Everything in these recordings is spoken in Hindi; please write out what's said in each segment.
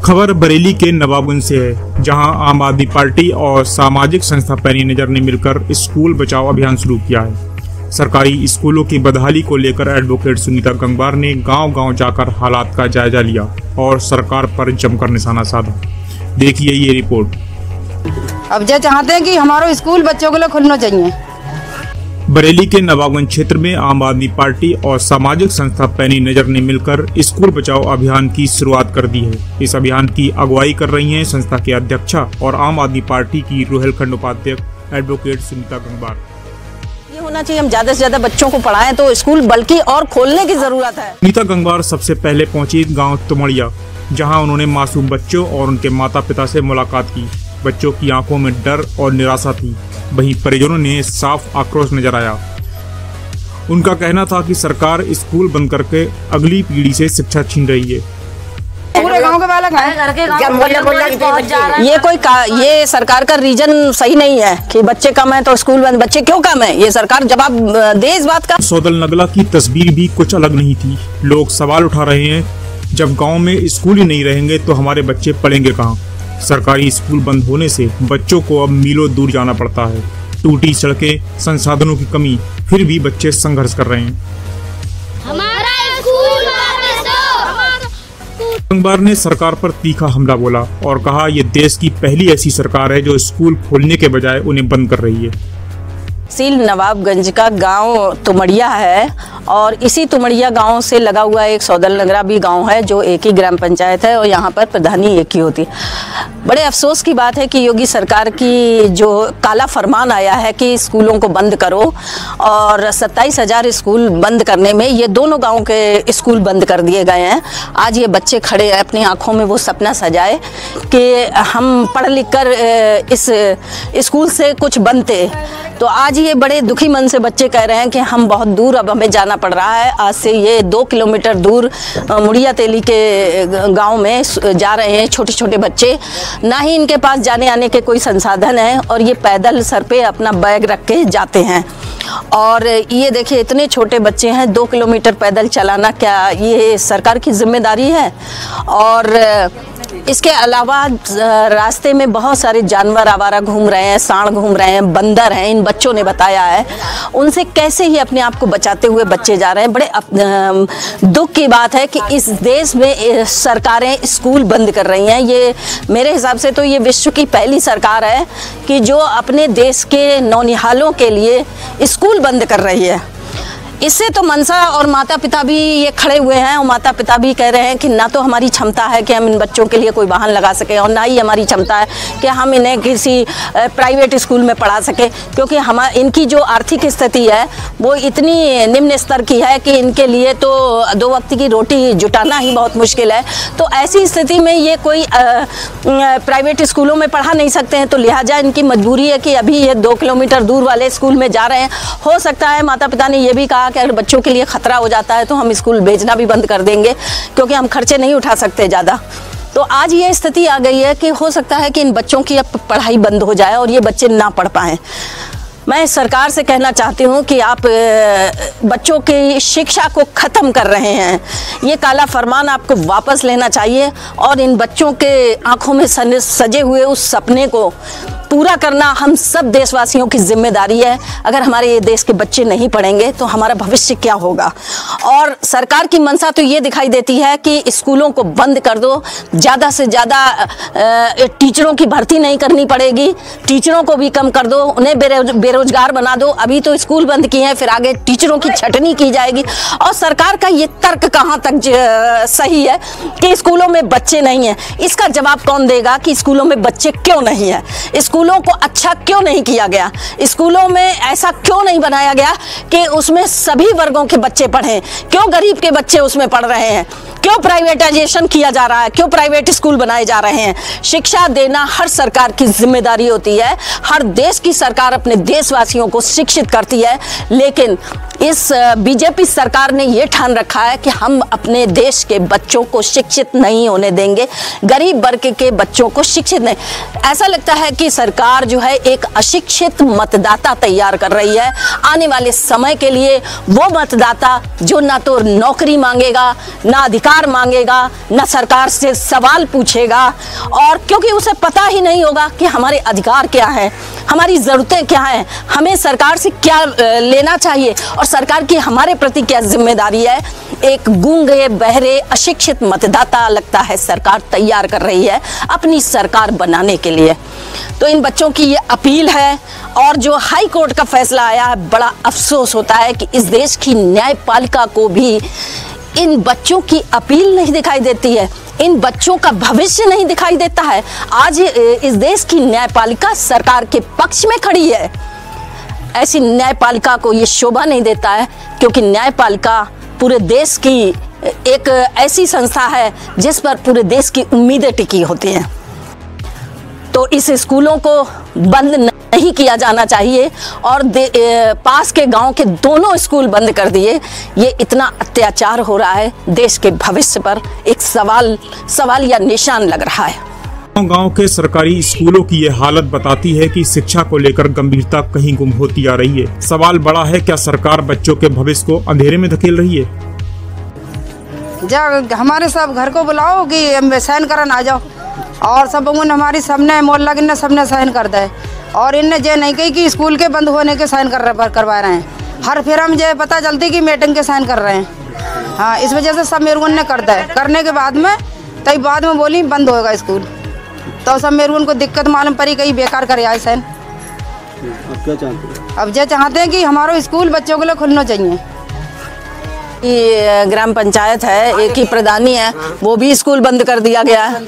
खबर बरेली के नवाबगंज से है, जहां आम आदमी पार्टी और सामाजिक संस्था पैनी नजर ने मिलकर स्कूल बचाओ अभियान शुरू किया है। सरकारी स्कूलों की बदहाली को लेकर एडवोकेट सुनीता गंगवार ने गांव-गांव जाकर हालात का जायजा लिया और सरकार पर जमकर निशाना साधा। देखिए ये रिपोर्ट। अब जो चाहते हैं कि हमारा स्कूल बच्चों के लिए खुलना चाहिए। बरेली के नवाबगंज क्षेत्र में आम आदमी पार्टी और सामाजिक संस्था पैनी नजर ने मिलकर स्कूल बचाओ अभियान की शुरुआत कर दी है। इस अभियान की अगुवाई कर रही हैं संस्था के अध्यक्षा और आम आदमी पार्टी की रोहेलखंड उपाध्यक्ष एडवोकेट सुनीता गंगवार। ये होना चाहिए, हम ज्यादा से ज्यादा बच्चों को पढ़ाएं तो स्कूल बल्कि और खोलने की जरूरत है। सुनीता गंगवार सबसे पहले पहुंची गाँव तुमड़िया, जहाँ उन्होंने मासूम बच्चों और उनके माता पिता से मुलाकात की। बच्चों की आंखों में डर और निराशा थी, वहीं परिजनों ने साफ आक्रोश नजर आया। उनका कहना था कि सरकार स्कूल बंद करके अगली पीढ़ी से शिक्षा छीन रही है। पूरे गांव के बालक हैं। ये सरकार का रीजन सही नहीं है कि बच्चे कम हैं तो स्कूल बंद। बच्चे क्यों कम हैं, ये सरकार जवाब दे इस बात का। सौदल नगला की तस्वीर भी कुछ अलग नहीं थी। लोग सवाल उठा रहे हैं, जब गाँव में स्कूल ही नहीं रहेंगे तो हमारे बच्चे पढ़ेंगे कहाँ। सरकारी स्कूल बंद होने से बच्चों को अब मीलों दूर जाना पड़ता है। टूटी सड़कें, संसाधनों की कमी, फिर भी बच्चे संघर्ष कर रहे हैं। हमारा स्कूल वापस दो। गंगवार ने सरकार पर तीखा हमला बोला और कहा ये देश की पहली ऐसी सरकार है जो स्कूल खोलने के बजाय उन्हें बंद कर रही है। तहसील नवाबगंज का गांव तुमड़िया है और इसी तुमड़िया गांव से लगा हुआ एक सौदल नगरा भी गांव है जो एक ही ग्राम पंचायत है और यहाँ पर प्रधानी एक ही होती है। बड़े अफसोस की बात है कि योगी सरकार की जो काला फरमान आया है कि स्कूलों को बंद करो और 27,000 स्कूल बंद करने में ये दोनों गाँव के स्कूल बंद कर दिए गए हैं। आज ये बच्चे खड़े हैं, अपनी आँखों में वो सपना सजाए कि हम पढ़ लिख कर इस स्कूल से कुछ बनते, तो आज ये बड़े दुखी मन से बच्चे कह रहे हैं कि हम बहुत दूर अब हमें जाना पड़ रहा है। आज से ये 2 किलोमीटर दूर मुड़िया तेली के गांव में जा रहे हैं छोटे छोटे बच्चे। ना ही इनके पास जाने आने के कोई संसाधन है और ये पैदल सर पे अपना बैग रख के जाते हैं। और ये देखिए इतने छोटे बच्चे हैं, 2 किलोमीटर पैदल चलाना क्या ये सरकार की जिम्मेदारी है। और इसके अलावा रास्ते में बहुत सारे जानवर आवारा घूम रहे हैं, सांड घूम रहे हैं, बंदर हैं। इन बच्चों ने बताया है उनसे कैसे ही अपने आप को बचाते हुए बच्चे जा रहे हैं। बड़े दुख की बात है कि इस देश में सरकारें स्कूल बंद कर रही हैं। ये मेरे हिसाब से तो ये विश्व की पहली सरकार है कि जो अपने देश के नौनिहालों के लिए स्कूल बंद कर रही है। इससे तो मनसा और माता पिता भी ये खड़े हुए हैं और माता पिता भी कह रहे हैं कि ना तो हमारी क्षमता है कि हम इन बच्चों के लिए कोई वाहन लगा सकें और ना ही हमारी क्षमता है कि हम इन्हें किसी प्राइवेट स्कूल में पढ़ा सकें, क्योंकि इनकी जो आर्थिक स्थिति है वो इतनी निम्न स्तर की है कि इनके लिए तो 2 वक्त की रोटी जुटाना ही बहुत मुश्किल है। तो ऐसी स्थिति में ये कोई प्राइवेट स्कूलों में पढ़ा नहीं सकते हैं, तो लिहाजा इनकी मजबूरी है कि अभी ये 2 किलोमीटर दूर वाले स्कूल में जा रहे हैं। हो सकता है माता पिता ने ये भी कहा कि अगर बच्चों के लिए खतरा हो जाता है तो हम स्कूल भेजना भी बंद कर देंगे, क्योंकि हम खर्चे नहीं उठा सकते ज़्यादा। तो आज ये स्थिति आ गई है कि हो सकता है कि इन बच्चों की अब पढ़ाई बंद हो जाए और ये बच्चे ना पढ़ पाएँ। मैं सरकार से कहना चाहती हूँ कि आप बच्चों की शिक्षा को ख़त्म कर रहे हैं। ये काला फरमान आपको वापस लेना चाहिए और इन बच्चों के आंखों में सजे हुए उस सपने को पूरा करना हम सब देशवासियों की जिम्मेदारी है। अगर हमारे ये देश के बच्चे नहीं पढ़ेंगे तो हमारा भविष्य क्या होगा। और सरकार की मंशा तो ये दिखाई देती है कि स्कूलों को बंद कर दो, ज़्यादा से ज़्यादा टीचरों की भर्ती नहीं करनी पड़ेगी, टीचरों को भी कम कर दो, उन्हें बेरोजगार बना दो। अभी तो स्कूल बंद किए हैं, फिर आगे टीचरों की छटनी की जाएगी। और सरकार का ये तर्क कहाँ तक सही है कि स्कूलों में बच्चे नहीं हैं। इसका जवाब कौन देगा कि स्कूलों में बच्चे क्यों नहीं हैं, स्कूलों को अच्छा क्यों नहीं किया गया, स्कूलों में ऐसा क्यों नहीं बनाया गया कि उसमें सभी वर्गों के बच्चे पढ़ें। क्यों गरीब के बच्चे उसमें पढ़ रहे हैं, क्यों प्राइवेटाइजेशन किया जा रहा है, क्यों प्राइवेट स्कूल बनाए जा रहे हैं। शिक्षा देना हर सरकार की जिम्मेदारी होती है। हर देश की सरकार अपने देशवासियों को शिक्षित करती है, लेकिन इस बीजेपी सरकार ने ये ठान रखा है कि हम अपने देश के बच्चों को शिक्षित नहीं होने देंगे, गरीब वर्ग के बच्चों को शिक्षित नहीं। ऐसा लगता है कि सरकार जो है एक अशिक्षित मतदाता तैयार कर रही है आने वाले समय के लिए। वो मतदाता जो ना तो नौकरी मांगेगा, ना अधिकार अधिकार मांगेगा, न सरकार से सवाल पूछेगा, और क्योंकि उसे पता ही नहीं होगा कि हमारे अधिकार क्या है, हमारी ज़रूरतें क्या हैं, हमें सरकार से क्या लेना चाहिए और सरकार की हमारे प्रति क्या जिम्मेदारी है। एक गूंगे बहरे अशिक्षित मतदाता लगता है सरकार तैयार कर रही है अपनी सरकार बनाने के लिए। तो इन बच्चों की ये अपील है, और जो हाई कोर्ट का फैसला आया है, बड़ा अफसोस होता है कि इस देश की न्यायपालिका को भी इन बच्चों की अपील नहीं दिखाई देती है, इन बच्चों का भविष्य नहीं दिखाई देता है। आज इस देश की न्यायपालिका सरकार के पक्ष में खड़ी है। ऐसी न्यायपालिका को ये शोभा नहीं देता है, क्योंकि न्यायपालिका पूरे देश की एक ऐसी संस्था है जिस पर पूरे देश की उम्मीदें टिकी होती हैं। तो इस स्कूलों को बंद नहीं किया जाना चाहिए, और पास के गांव के दोनों स्कूल बंद कर दिए। ये इतना अत्याचार हो रहा है, देश के भविष्य पर एक सवाल या निशान लग रहा है। गांव के सरकारी स्कूलों की ये हालत बताती है कि शिक्षा को लेकर गंभीरता कहीं गुम होती आ रही है। सवाल बड़ा है, क्या सरकार बच्चों के भविष्य को अंधेरे में धकेल रही है? जा हमारे सब घर को बुलाओ कि साइन करन आ जाओ, और सब हमारी सबने मोहल्ला के सबने साइन कर दे, और इनने ये नहीं कही कि स्कूल के बंद होने के साइन करवा रहे हैं। हर फिर हम ये पता चलती कि मीटिंग के साइन कर रहे हैं। हाँ, इस वजह से सब मेरुगन ने कर दे, करने के बाद में तभी बाद में बोली बंद होगा स्कूल, तो सब मेरुगन को दिक्कत मालूम पड़ी, कहीं बेकार करे आए साइन। अब क्या चाहते हैं? अब ये चाहते हैं कि हमारा स्कूल बच्चों के लिए खुलना चाहिए। ये ग्राम पंचायत है, एक ही प्रधानी है, वो भी स्कूल बंद कर दिया गया है।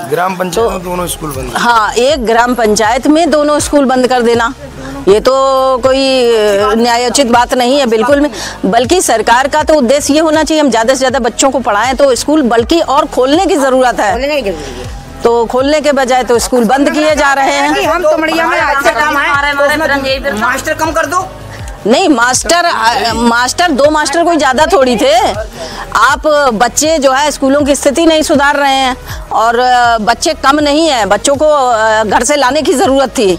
ग्राम पंचायत में दोनों स्कूल बंद? हाँ, एक ग्राम पंचायत में दोनों स्कूल बंद कर देना, ये तो कोई न्यायोचित बात नहीं है बिल्कुल में। बल्कि सरकार का तो उद्देश्य ये होना चाहिए हम ज़्यादा से ज़्यादा बच्चों को पढ़ाएं, तो स्कूल बल्कि और खोलने की ज़रूरत है। तो खोलने के बजाय तो स्कूल बंद किए जा रहे हैं। हम तुमड़िया में मास्टर कम कर दो। नहीं, मास्टर 2 मास्टर कोई ज़्यादा थोड़ी थे। आप बच्चे जो है स्कूलों की स्थिति नहीं सुधार रहे हैं, और बच्चे कम नहीं है, बच्चों को घर से लाने की ज़रूरत थी।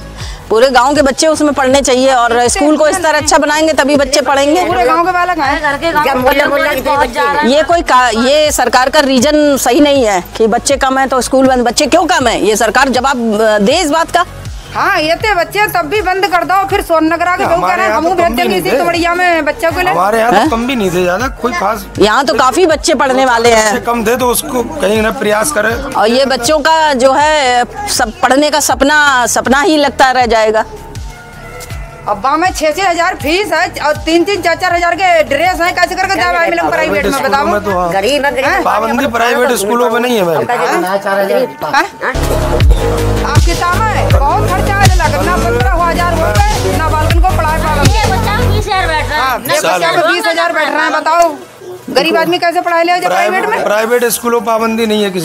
पूरे गांव के बच्चे उसमें पढ़ने चाहिए, और स्कूल को इस तरह अच्छा बनाएंगे तभी बच्चे पढ़ेंगे। पूरे गांव के बालक हैं। ये सरकार का रीजन सही नहीं है कि बच्चे कम हैं तो स्कूल बंद। बच्चे क्यों कम है, ये सरकार जवाब दे इस बात का। हाँ, ये थे बच्चे तब भी बंद कर दो, फिर सोननगर आके हम भेज देंगे इसी तुमड़िया में बच्चों के लिए। हमारे यहाँ तो कम भी नहीं थे ज्यादा, कोई खास। यहाँ तो काफी बच्चे पढ़ने वाले हैं, कम थे तो उसको कहीं ना प्रयास करें। और ये बच्चों का जो है सब पढ़ने का सपना ही लगता रह जाएगा। अब में 6-6 हजार फीस है, और 3-3, 4-4 हजार के ड्रेस है, कैसे करके दवाई मिलेंगे प्राइवेट में बताओ। गरीब पाबंदी प्राइवेट स्कूलों में नहीं है मैम। आप किताबें बहुत खर्चा है, लगना 15,000 रुपए, ना बालकन को पढ़ाए पाएगा। 20,000 बैठ रहा है, 20,000 बैठ रहे हैं, बताओ गरीब आदमी कैसे पढ़ाई ले प्राइवेट में। प्राइवेट स्कूलों पाबंदी नहीं है किसी